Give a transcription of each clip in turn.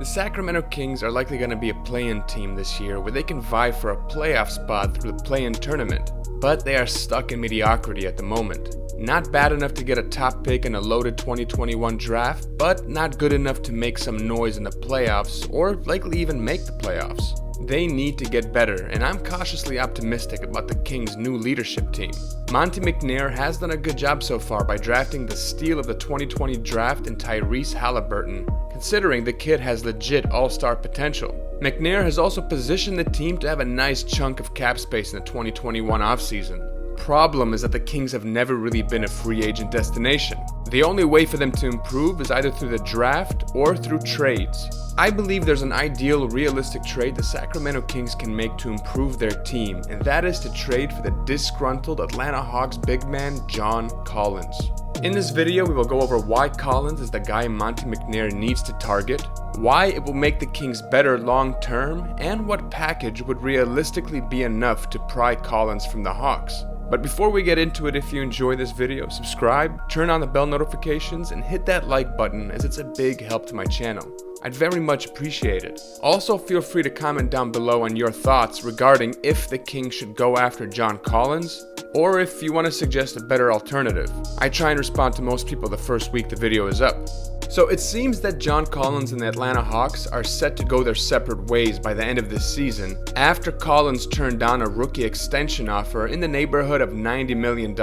The Sacramento Kings are likely going to be a play-in team this year where they can vie for a playoff spot through the play-in tournament, but they are stuck in mediocrity at the moment. Not bad enough to get a top pick in a loaded 2021 draft, but not good enough to make some noise in the playoffs or likely even make the playoffs. They need to get better, and I'm cautiously optimistic about the Kings' new leadership team. Monte McNair has done a good job so far by drafting the steal of the 2020 draft in Tyrese Halliburton, considering the kid has legit all-star potential. McNair has also positioned the team to have a nice chunk of cap space in the 2021 offseason. Problem is that the Kings have never really been a free agent destination. The only way for them to improve is either through the draft or through trades. I believe there's an ideal, realistic trade the Sacramento Kings can make to improve their team, and that is to trade for the disgruntled Atlanta Hawks big man John Collins. In this video, we will go over why Collins is the guy Monte McNair needs to target, why it will make the Kings better long term, and what package would realistically be enough to pry Collins from the Hawks. But before we get into it, if you enjoy this video, subscribe, turn on the bell notifications, and hit that like button as it's a big help to my channel. I'd very much appreciate it. Also, feel free to comment down below on your thoughts regarding if the Kings should go after John Collins, or if you want to suggest a better alternative. I try and respond to most people the first week the video is up. So it seems that John Collins and the Atlanta Hawks are set to go their separate ways by the end of this season, after Collins turned down a rookie extension offer in the neighborhood of $90 million.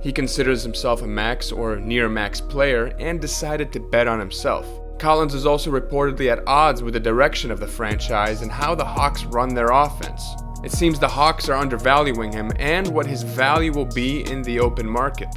He considers himself a max or near max player and decided to bet on himself. Collins is also reportedly at odds with the direction of the franchise and how the Hawks run their offense. It seems the Hawks are undervaluing him and what his value will be in the open market.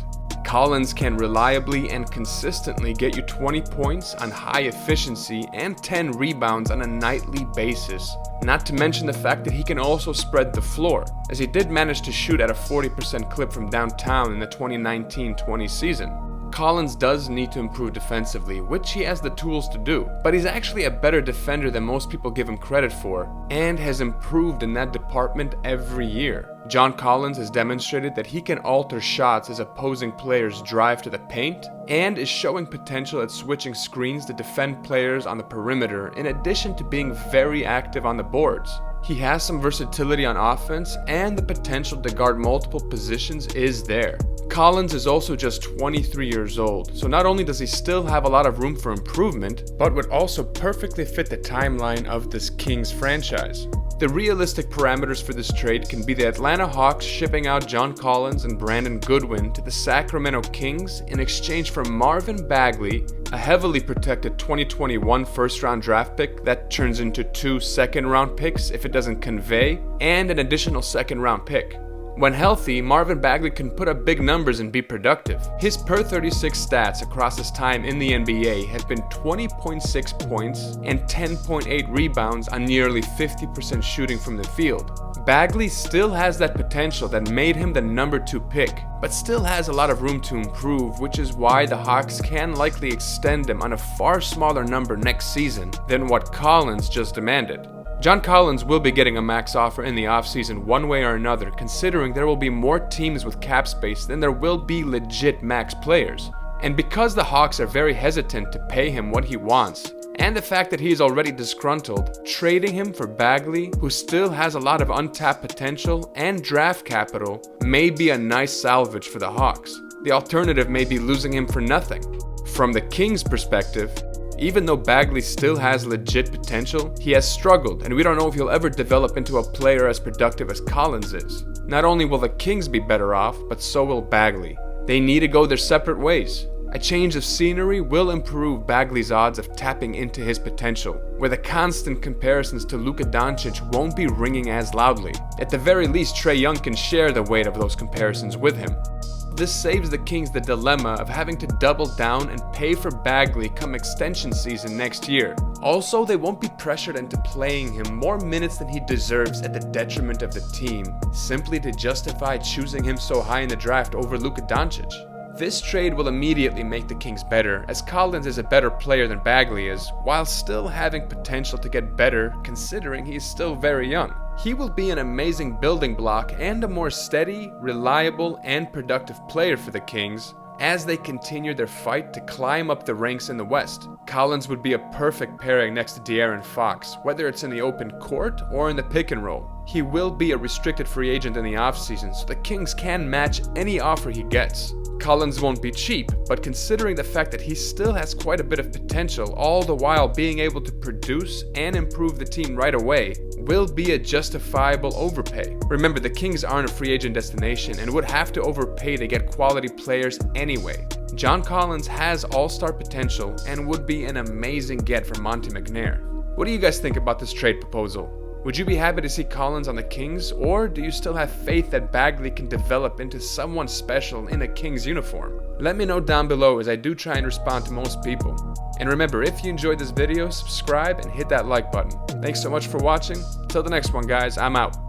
Collins can reliably and consistently get you 20 points on high efficiency and 10 rebounds on a nightly basis, not to mention the fact that he can also spread the floor, as he did manage to shoot at a 40% clip from downtown in the 2019-20 season. Collins does need to improve defensively, which he has the tools to do, but he's actually a better defender than most people give him credit for, and has improved in that department every year. John Collins has demonstrated that he can alter shots as opposing players drive to the paint, and is showing potential at switching screens to defend players on the perimeter, in addition to being very active on the boards. He has some versatility on offense, and the potential to guard multiple positions is there. Collins is also just 23 years old, so not only does he still have a lot of room for improvement, but would also perfectly fit the timeline of this Kings franchise. The realistic parameters for this trade can be the Atlanta Hawks shipping out John Collins and Brandon Goodwin to the Sacramento Kings in exchange for Marvin Bagley, a heavily protected 2021 first-round draft pick that turns into 2 second-round picks if it doesn't convey, and an additional second-round pick. When healthy, Marvin Bagley can put up big numbers and be productive. His per 36 stats across his time in the NBA have been 20.6 points and 10.8 rebounds on nearly 50% shooting from the field. Bagley still has that potential that made him the number 2 pick, but still has a lot of room to improve, which is why the Hawks can likely extend him on a far smaller number next season than what Collins just demanded. John Collins will be getting a max offer in the offseason one way or another, considering there will be more teams with cap space than there will be legit max players. And because the Hawks are very hesitant to pay him what he wants, and the fact that he is already disgruntled, trading him for Bagley, who still has a lot of untapped potential and draft capital, may be a nice salvage for the Hawks. The alternative may be losing him for nothing. From the Kings' perspective, even though Bagley still has legit potential, he has struggled, and we don't know if he'll ever develop into a player as productive as Collins is. Not only will the Kings be better off, but so will Bagley. They need to go their separate ways. A change of scenery will improve Bagley's odds of tapping into his potential, where the constant comparisons to Luka Doncic won't be ringing as loudly. At the very least, Trae Young can share the weight of those comparisons with him. This saves the Kings the dilemma of having to double down and pay for Bagley come extension season next year. Also, they won't be pressured into playing him more minutes than he deserves at the detriment of the team, simply to justify choosing him so high in the draft over Luka Doncic. This trade will immediately make the Kings better, as Collins is a better player than Bagley is, while still having potential to get better considering he is still very young. He will be an amazing building block and a more steady, reliable, and productive player for the Kings, as they continue their fight to climb up the ranks in the West. Collins would be a perfect pairing next to De'Aaron Fox, whether it's in the open court or in the pick and roll. He will be a restricted free agent in the offseason, so the Kings can match any offer he gets. Collins won't be cheap, but considering the fact that he still has quite a bit of potential, all the while being able to produce and improve the team right away, will be a justifiable overpay. Remember, the Kings aren't a free agent destination and would have to overpay to get quality players anyway. John Collins has all-star potential and would be an amazing get for Monte McNair. What do you guys think about this trade proposal? Would you be happy to see Collins on the Kings, or do you still have faith that Bagley can develop into someone special in a Kings uniform? Let me know down below, as I do try and respond to most people. And remember, if you enjoyed this video, subscribe and hit that like button. Thanks so much for watching. Till the next one, guys, I'm out.